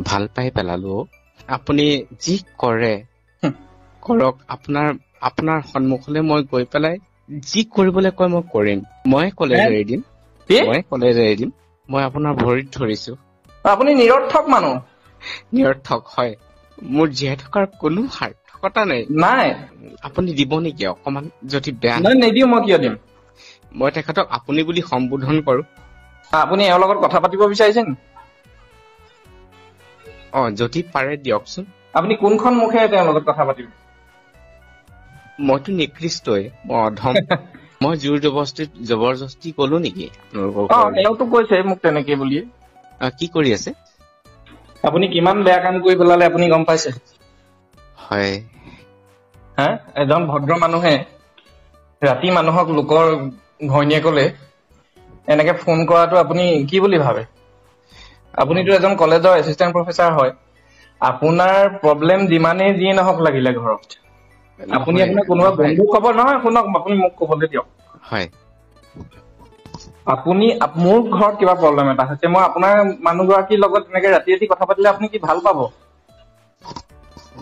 ভাল পাই পেলালো। আপুনি যি কৰে কৰক, আপোনাৰ সন্মুখলৈ মই গৈ পেলাই যি কৰিবলৈ কয় মই কৰিম। মই কলেজ এৰি দিম, মই আপোনাৰ ভৰিত ধৰিছো। আপুনি নিৰৰ্থক মানুহ। নিৰৰ্থক হয়, মোৰ জীয়াই থকাৰ কোনো সাৰ্থকতা নাই। নাই আপুনি দিব নেকি অকমান, যদি বেয়া নাই নিদিও। মই কিয় দিম? মই তেখেতক আপুনি বুলি সম্বোধন কৰো। আপুনি এওঁৰ লগত কথা পাতিব বিচাৰিছে নি? যদি পাৰে দিয়কচোন। আপুনি কোনখন মুখেৰে তেওঁৰ লগত কথা পাতিব? মইতো নিকৃষ্টই, মই অধম। মই জোৰ জবৰদস্তি কলো নেকি আপোনালোকৰ? তেওঁতো কৈছে মোক তেনেকে বুলি। কি কৰি আছে? আপুনি কিমান বেয়া কাম কৰি পেলালে আপুনি গম পাইছে? হয়। এজন ভদ্ৰ মানুহে ৰাতি মানুহক লোকৰ ঘৈণীয়েকলে এনেকে ফোন কৰাটো আপুনি কি বুলি ভাবে? আপুনিতো এজন কলেজৰ এছিষ্টেণ্ট প্ৰফেচাৰ হয়। আপোনাৰ প্ৰব্লেম যিমানেই যিয়ে নহওক লাগিলে ঘৰত, আপুনি আপোনাৰ কোনোবা বন্ধু ক'ব নহয়। শুনক, আপুনি মোক ক'বলৈ দিয়ক। হয়। আপুনি মোৰ ঘৰত কিবা প্ৰব্লেম এটা হৈছে, মই আপোনাৰ মানুহগৰাকীৰ লগত এনেকে ৰাতি ৰাতি কথা পাতিলে আপুনি কি ভাল পাব?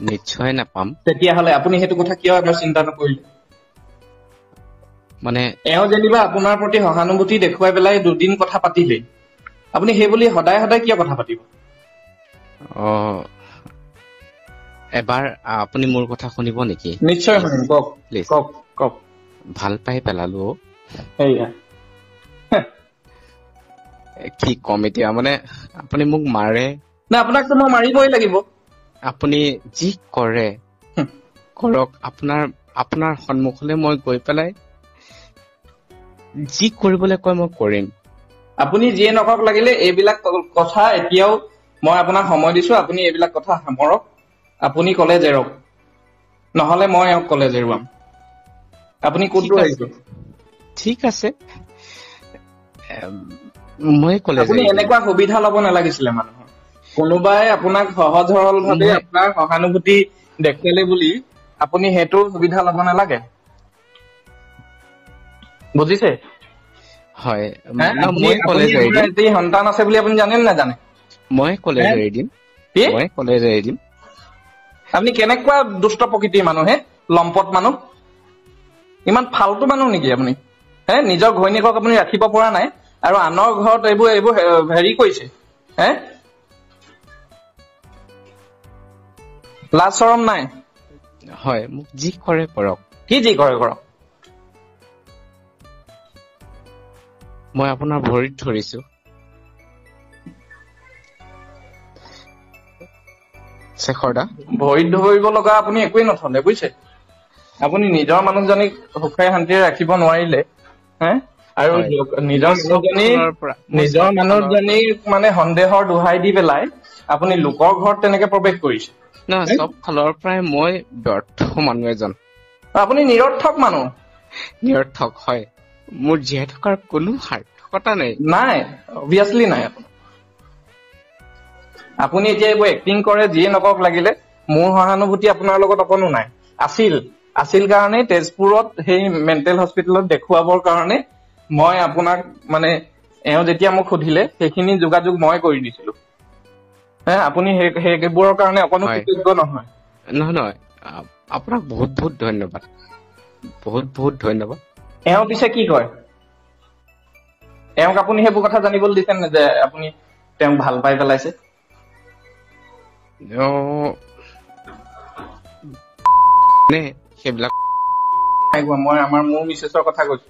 নিশ্চয় নাপাম। তেতিয়াহ'লে আপুনি সেইটো কথা কিয় এবাৰ চিন্তা নকৰিলে? মানে এওঁ যেনিবা আপোনাৰ প্ৰতি সহানুভূতি দেখুৱাই পেলাই দুদিন কথা পাতিলেই, আপুনি সেই বুলি সদায় সদায় কিয় কথা পাতিব? এবাৰ আপুনি মোৰ কথা শুনিব নেকি? নিশ্চয় শুনিম, কওক প্লিজ। কওক কওক। ভাল পাই পেলালো। সেয়া কি কম এতিয়া, মানে আপুনি মোক মাৰে না, আপোনাকতো মই মাৰিবই লাগিব। আপুনি যি কৰে কৰক, আপোনাৰ সন্মুখলৈ মই গৈ পেলাই যি কৰিবলৈ কয় মই কৰিম। আপুনি যিয়ে নকওক লাগিলে এইবিলাক কথা এতিয়াও মই আপোনাক সময় দিছো। আপুনি এইবিলাক কথা সামৰক, আপুনি কলেজ এৰক, নহলে মই এওঁক কলেজ এৰুৱাম। আপুনি কোনটো আহিব? ঠিক আছে, মই কলেজ আপুনি এৰি দিম। এনেকুৱা সুবিধা লব নালাগিছিলে মানুহৰ। কোনোবাই আপোনাক সহজ সৰল ভাৱে আপোনাৰ সহানুভূতি দেখুৱালে বুলি আপুনি সেইটো সুবিধা লব নালাগে, বুজিছে? হয়, মই কলেজ এৰি দিম। আপোনাৰ সন্তান আছে বুলি আপুনি জানে নে নাজানে? মই কলেজ এৰি দিম। মই কলেজ এৰি দিম। আপুনি কেনেকুৱা দুষ্ট প্ৰকৃতিৰ মানুহ হে? লম্পট মানুহ, ইমান ফাল্টু মানুহ নেকি আপুনি? নিজৰ ঘৈণীয়েকক আপুনি ৰাখিব পৰা নাই আৰু আনৰ ঘৰত এইবোৰ হেৰি কৰিছে। লাজ শৰম নাই? হয়, মোক যি কৰে কৰক। কি যি কৰে কৰক? মই আপোনাৰ ভৰিত ধৰিছো। শেখৰ দা, ভৰিত ধৰিব লগা আপুনি একোৱেই নথলে, বুজিছে? আপুনি নিজৰ মানুহজনীক সুখে শান্তিৰে ৰাখিব নোৱাৰিলে, আৰু নিজৰ মানুহজনীক মানে সন্দেহৰ দোহাই দি পেলাই আপুনি লোকৰ ঘৰত তেনেকে প্ৰৱেশ কৰিছে। চব ফালৰ পৰাই মই ব্যৰ্থ মানুহ এজন। আপুনি নিৰৰ্থক মানুহ। নিৰৰ্থক হয়, মোৰ জীয়াই থকাৰ কোনো সাৰ্থকতা নাই। নাই, অবভিয়াছলি নাই। আপুনি এতিয়া এইবোৰ এক্টিং কৰে, যিয়ে নকওক লাগিলে মোৰ সহানুভূতি আপোনাৰ লগত অকণো নাই। আছিল কাৰণে তেজপুৰত সেই মেণ্টেল হস্পিটেলত দেখুৱাবৰ কাৰণে মই আপোনাক মানে এওঁ যেতিয়া মোক সুধিলে সেইখিনি যোগাযোগ মই কৰি দিছিলো। আপুনি সেইবোৰৰ কাৰণে অকণো কৃতজ্ঞ নহয়। নহয়, আপোনাক বহুত বহুত ধন্যবাদ, বহুত বহুত ধন্যবাদ। এওঁ পিছে কি কয়? এওঁক আপুনি সেইবোৰ কথা জানিবলৈ দিছে নে যে আপুনি তেওঁক ভাল পাই পেলাইছে? সেইবিলাক মই মোৰ মিছেছৰ কথা কৈছো।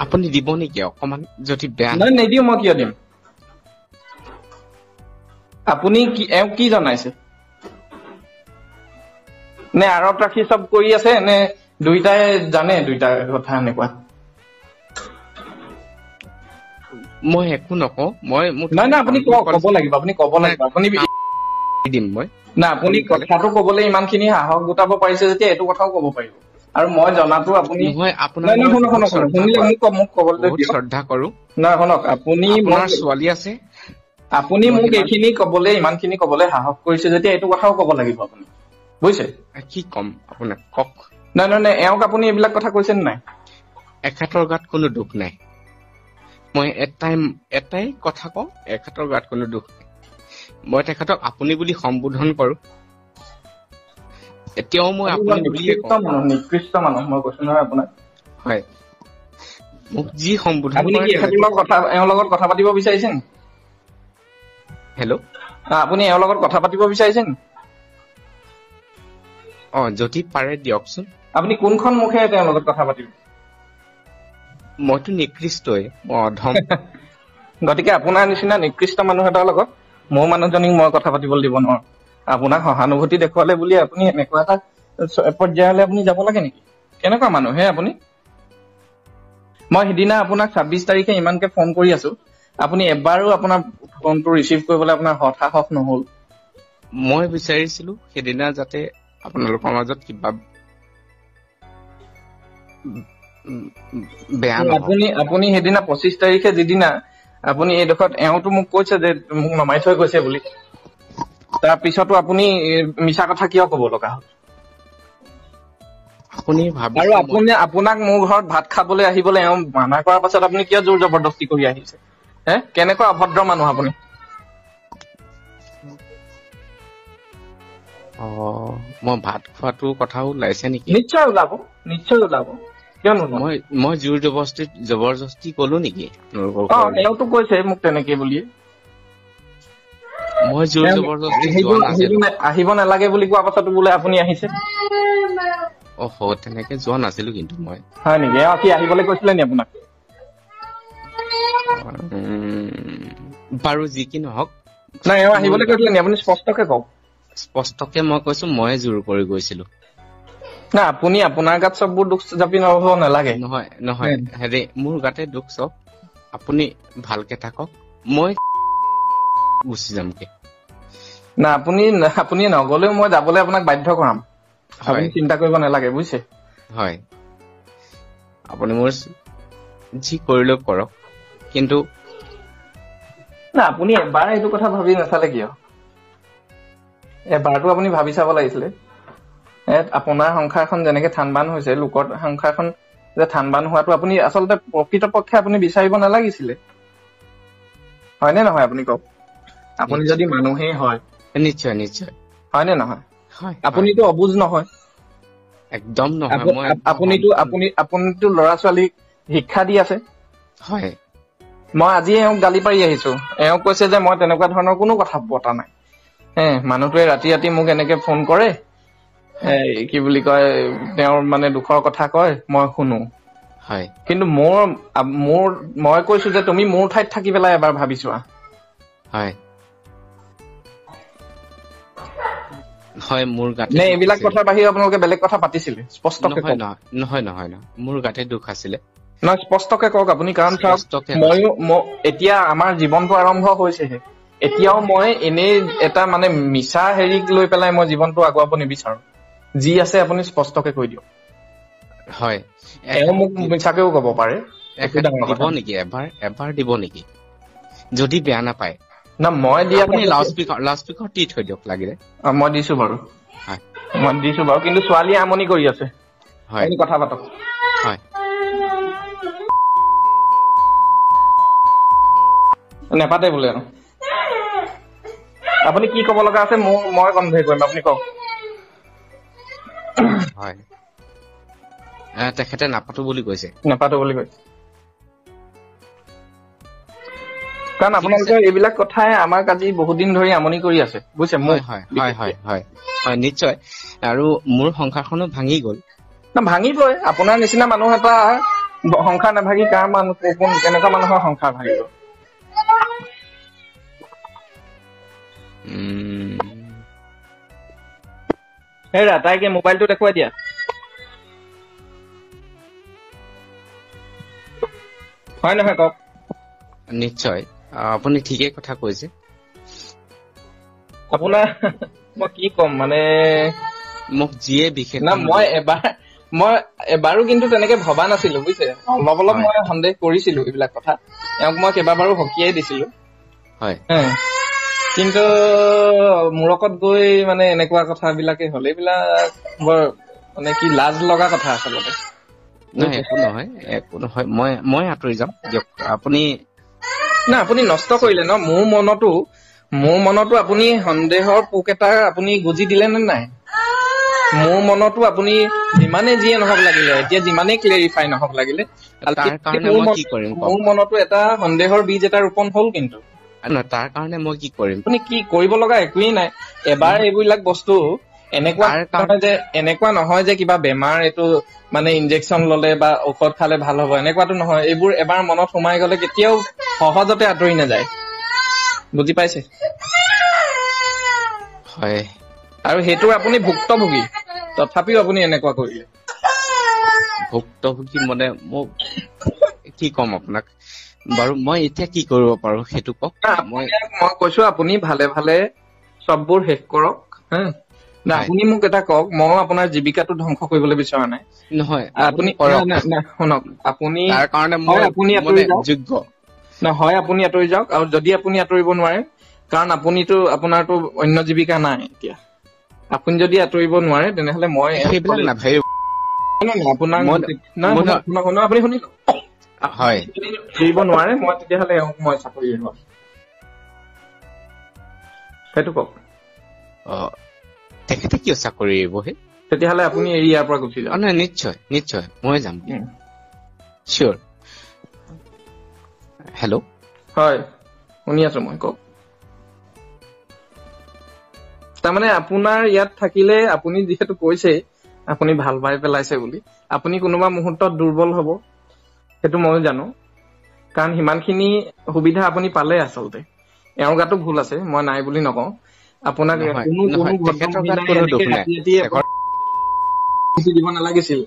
আপুনি দিব নেকি অকমান, যদি বেয়া নাই নিদিও। মই কিয় দিম? আপুনি এওঁক কি জনাইছে? নে আঁৰত ৰাখি চব কৰি আছে, নে দুইটাই জানে দুইটাৰ কথা এনেকুৱা? মই একো নকওঁ। নাই, আপুনি ক'ব লাগিব। আপুনি ক'ব লাগিব। আপুনি দিম মই। না, আপুনি কথাটো কবলৈ ইমান খিনি সাহস গোটাব পাৰিছে যেতিয়া এইটো কথাও ক'ব পাৰিব। আৰু মই জনাতো আপুনি শুনিলে মোক ক'বলৈ দিয়ক। শ্ৰদ্ধা কৰো। নাই, শুনক, আপোনাৰ ছোৱালী আছে, আপুনি মোক এইখিনি কবলৈ, ইমান খিনি কবলৈ সাহস কৰিছে যেতিয়া এইটো কথাও ক'ব লাগিব আপুনি, বুজিছে? কি কম আপোনাক, কওক। নাই, এওঁক আপুনি এইবিলাক কথা কৈছে নে নাই? এখেতৰ গাত কোনো দুখ নাই। মই এটাই কথা কওঁ, এখেতৰ গাত কোনো দুখ নাই। মই তেখেতক আপুনি বুলি সম্বোধন কৰো। এতিয়াও মই আপুনি বুলিয়ে কওঁ। নিকৃষ্ট মানুহ মই কৈছো নহয় আপোনাক। হয়, মোক যি সম্বোধন আপুনি কি এওঁৰ লগত কথা পাতিব বিচাৰিছে নেকি? হেল্ল', আপুনি এওঁৰ লগত কথা পাতিব বিচাৰিছে নেকি? যদি পাৰে দিয়কচোন। আপুনি কোনখন মুখেৰে তেওঁৰ লগত কথা পাতিব? মইতো নিকৃষ্টই, মই অধম। গতিকে আপোনাৰ নিচিনা নিকৃষ্ট মানুহ এটাৰ লগত মোৰ মানুহজনীক মই কথা পাতিবলৈ দিব নোৱাৰো। আপোনাক সহানুভূতি দেখুৱালে বুলি আপুনি এনেকুৱা এটা পৰ্যায়লৈ আপুনি যাব লাগে নেকি? কেনেকুৱা মানুহ হে আপুনি? মই সিদিনা আপোনাক 26 তাৰিখে ইমানকে ফোন কৰি আছো, আপুনি এবাৰো আপোনাৰ ফোনটো ৰিচিভ কৰিবলৈ আপোনাৰ সাহস নহল। মই বিচাৰিছিলো সেইদিনা যাতে আপোনালোকৰ মাজত কিবা বেয়া নহয়। আপুনি সেইদিনা 25 তাৰিখে যিদিনা আপুনি এইডোখৰত এওঁতো মোক কৈছে যে মোক নমাই থৈ গৈছে বুলি, তাৰ পিছতো আপুনি মিছা কথা কিয় কব লগা হ'ল? আপুনি আৰু আপোনাক মোৰ ঘৰত ভাত খাবলৈ আহিবলৈ এওঁ মানা কৰাৰ পাছত আপুনি কিয় জোৰ জবৰদস্তি কৰি আহিছে? কেনেকুৱা অভদ্ৰ মানুহ আপুনি? মই ভাত খোৱাটো কথাও ওলাইছে নেকি? নিশ্চয় ওলাব, নিশ্চয় ওলাব। কিয় নোলাব? মই জোৰ জবৰদস্তি কলো নেকি? এওঁতো কৈছে মোক তেনেকে বুলি। মই জোৰ জবৰদস্তি যোৱা নাছিলো। আহিব নালাগে বুলি কোৱা পাছতো বোলে আপুনি আহিছে। তেনেকে যোৱা নাছিলো কিন্তু মই। হয় নেকি? কি আহিবলৈ কৈছিলে নি আপোনাক? বাৰু যি কি নহওক। নাই, এওঁ আহিবলৈ কৈছিলে নি? আপুনি স্পষ্টকে কওক। স্পষ্টকে মই কৈছো ময়ে জোৰ কৰি গৈছিলো। না, আপুনি আপোনাৰ গাত চববোৰ দুখ জাপি নলব নালাগে। নহয় হেৰি, মোৰ গাতে দুখ চব। আপুনি ভালকে থাকক, মই গুচি যামগে। না, আপুনি নগলেও মই যাবলৈ আপোনাক বাধ্য কৰাম। আপুনি চিন্তা কৰিব নালাগে, বুজিছে? হয়, আপুনি মোৰ যি কৰিলেও কৰক, কিন্তু না, আপুনি এবাৰ এইটো কথা ভাবি নাচালে কিয়? এবাৰতো আপুনি ভাবি চাব লাগিছিলে। আপোনাৰ সংসাৰখন যেনেকে থান-বান হৈছে, লোকৰ সংসাৰখন যে থান-বান হোৱাটো আপুনি আচলতে প্ৰকৃতপক্ষে আপুনি বিচাৰিব নালাগিছিলে। হয়নে নহয় আপুনি কওক? আপুনি যদি মানুহেই হয়, নিশ্চয় নিশ্চয়, হয়নে নহয়? হয়, আপুনিতো অবুজ নহয়, একদম নহয়। আপুনিতো ল'ৰা-ছোৱালীক শিক্ষা দি আছে। হয়, মই আজি এওঁক গালি পাৰি আহিছো। এওঁ কৈছে যে মই তেনেকুৱা ধৰণৰ কোনো কথা পতা নাই। মানুহটোৱে ৰাতি ৰাতি মোক এনেকে ফোন কৰে, কি বুলি কয়, তেওঁৰ মানে দুখৰ কথা কয়, মই শুনো। হয়, কিন্তু মই কৈছো যে তুমি মোৰ ঠাইত থাকি পেলাই এবাৰ ভাবি চোৱা। হয়, হয়, মোৰ গাতে নে এইবিলাক কথাৰ বাহিৰে আপোনালোকে বেলেগ কথা পাতিছিলে? স্পষ্টকে কওক। নহয়, মোৰ গাতে দুখ আছিলে। নহয়, স্পষ্টকে কওক আপুনি, কাৰণ চাওক, এতিয়া আমাৰ জীৱনটো আৰম্ভ হৈছেহে। এতিয়াও মই এনেই এটা মানে মিছা হেৰিক লৈ পেলাই মই জীৱনটো আগুৱাব নিবিচাৰো। যি আছে আপুনি স্পষ্টকে কৈ দিয়ক। হয়, এওঁ মোক মিছাকেও কব পাৰে। দিব নেকি? এবাৰ দিব নেকি? যদি বেয়া নাপায়। না, মই দিয়া লাউড স্পীকাৰ দি থৈ দিয়ক লাগিলে। মই দিছো বাৰু, হয়, কিন্তু ছোৱালীয়ে আমনি কৰি আছে। হয়, কথা পাতক। হয়, নেপাতে বোলে। আপুনি কি কব লগা আছে মই কনভে কৰিম, আপুনি কওক। হয়, তেখেতে নাপাতো বুলি কৈছে। নাপাতো বুলি কৈছে, কাৰণ আপোনালোকৰ এইবিলাক কথাই আমাক আজি বহুত দিন ধৰি আমনি কৰি আছে, বুজিছে? হয়, নিশ্চয়। আৰু মোৰ সংসাৰখনো ভাঙি গল। ভাঙিবই। আপোনাৰ নিচিনা মানুহ এটা সংসাৰ নাভাগি কেনেকুৱা মানুহৰ সংসাৰ ভাঙিব? হেৰা, তাইকে মোবাইলটো দেখুৱাই দিয়া। হয় নহয় কওক? নিশ্চয়, আপুনি ঠিকেই কথা কৈছে। আপোনাৰ মই কি ক'ম মানে, মোক যিয়ে বিশেষ না, মই এবাৰো কিন্তু তেনেকে ভবা নাছিলো, বুজিছে? অলপ মই সন্দেহ কৰিছিলো এইবিলাক কথা। এওঁক মই কেইবাবাৰো হকিয়াই দিছিলো। হয়, কিন্তু মূৰকত গৈ মানে এনেকুৱা কথাবিলাকে হ'ল। এইবিলাক বৰ মানে কি লাজ লগা কথা আচলতে। একো নহয়। মই আঁতৰি যাম দিয়ক। আপুনি না আপুনি নষ্ট কৰিলে ন মোৰ মনতো আপুনি সন্দেহৰ পোক এটা আপুনি গুজি দিলে নে নাই মোৰ মনতো আপুনি যিমানে যিয়ে নহওক লাগিলে এতিয়া যিমানেই ক্লেৰিফাই নহওক লাগিলে তাৰ কাৰণে মই কি কৰিম মোৰ মনতো এটা সন্দেহৰ বীজ এটা ৰোপণ হ'ল কিন্তু তাৰ কাৰণে মই কি কৰিম আপুনি কি কৰিব লগা একোৱেই নাই এবাৰ এইবিলাক বস্তু এনেকুৱা নহয় যে কিবা বেমাৰ এইটো মানে ইনজেকচন ললে বা ঔষধ খালে ভাল হ'ব এনেকুৱাতো নহয় এইবোৰ এবাৰ মনত সোমাই গলে কেতিয়াও সহজতে আঁতৰি নাযায় বুজি পাইছে হয় আৰু সেইটো আপুনি ভুক্তভোগী তথাপিও আপুনি এনেকুৱা কৰিলে ভুক্তভোগী মানে মোক কি ক'ম আপোনাক বাৰু মই এতিয়া কি কৰিব পাৰো সেইটো কওক মই কৈছো আপুনি ভালে ভালে সববোৰ শেষ কৰক না আপুনি মোক এটা কওক মই আপোনাৰ জীৱিকাটো ধ্বংস কৰিবলৈ বিচৰা নাই নহয় আপুনি শুনক আপুনি তাৰ কাৰণে মই যোগ্য নহয় আপুনি আঁতৰি যাওক আৰু যদি আপুনি আঁতৰিব নোৱাৰে কাৰণ আপোনাৰতো অন্য জীৱিকা নাই এতিয়া আপুনি যদি আঁতৰিব নোৱাৰে তেনেহলে মই সেইবিলাক নাভাবিব আপোনাক আপুনি শুনি হয় এৰিব নোৱাৰে মই তেতিয়াহ'লে মই চাকৰি এৰুৱাম সেইটো কওক তেখেতে কিয় চাকৰি এৰিবহে তেতিয়াহ'লে আপুনি এৰি ইয়াৰ পৰা গুচি যাওক নহয় নিশ্চয় মই যাম চিয়ৰ হেল্ল' হয় শুনি আছো মই কওক তাৰমানে আপোনাৰ ইয়াত থাকিলে আপুনি যিহেতু কৈছে আপুনি ভাল পাই পেলাইছে বুলি আপুনি কোনোবা মুহূৰ্তত দুৰ্বল হ'ব সেইটো ময়ো জানো কাৰণ সিমানখিনি সুবিধা আপুনি পালে আচলতে এওঁৰ গাতো ভুল আছে মই নাই বুলি নকওঁ আপোনাক দিব নালাগিছিল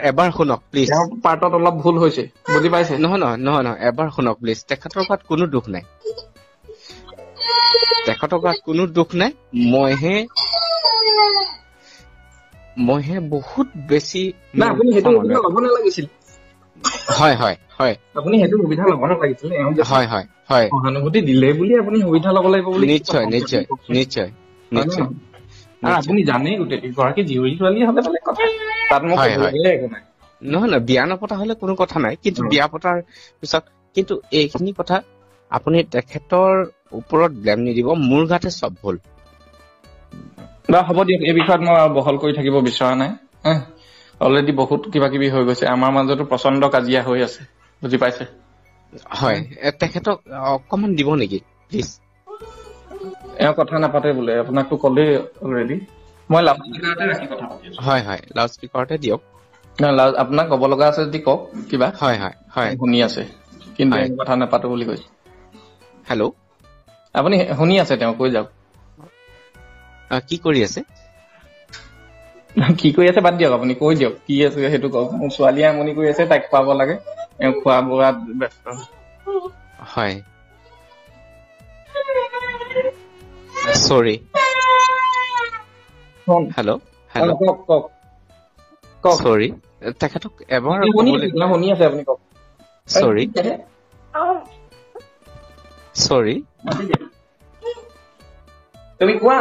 এবাৰ শুনক প্লিজ পাৰ্টত অলপ ভুল হৈছে বুজি পাইছে নহয় এবাৰ শুনক প্লিজ তেখেতৰ গাত কোনো দুখ নাই তেখেতৰ গাত কোনো দুখ নাই মইহে বহুত বেছি আপুনি সেইটো সুবিধা ল'ব নালাগিছিল হয় আপুনি সেইটো সুবিধা ল'ব নালাগিছিল হয় সহানুভূতি দিলে বুলি আপুনি সুবিধা ল'ব লাগিব বুলি নিশ্চয় আপুনি জানেই গোটেই গৰাকী জীয়ৰী ছোৱালী হলে বেলেগ কথা তাত মোক একো নাই নহয় বিয়া নপতা হলে কোনো কথা নাই কিন্তু বিয়া পতাৰ পিছত কিন্তু এইখিনি কথা আপুনি তেখেতৰ ওপৰত ব্লেম নিদিব মোৰ গাতে চব ভুল হ'ব দিয়ক এই বিষয়ত মই বহল কৰি থাকিব বিচৰা নাই অলৰেডি বহুত কিবা কিবি হৈ গৈছে আমাৰ মাজতো প্ৰচণ্ড কাজিয়া হৈ আছে বুজি পাইছে হয় তেখেতক অকমান দিব নেকি প্লিজ এওঁ কথা নাপাতে বোলে আপোনাকতো ক'লেই অলৰেডি মই লাউড স্পীকাৰতে ৰাখি কথা পাতি আছো হয় লাউড স্পীকাৰতে দিয়ক আপোনাক ক'ব লগা আছে যদি কওক কিবা হয় শুনি আছে কিন্তু কথা নাপাতো বুলি কৈছে হেল্ল' আপুনি শুনি আছে তেওঁ কৈ যাওক কি কৰি আছে কি কৰি আছে বাদ দিয়ক আপুনি কৈ দিয়ক কি আছে সেইটো কওক মোৰ ছোৱালীয়ে আমনি কৰি আছে তাইক খুৱাব লাগে এওঁ খোৱা বোৱাত ব্যস্ত হয় চৰি হেল্ল' কওক চৰি তেখেতক এবাৰ শুনি আছে আপুনি কওক চৰি তুমি কোৱা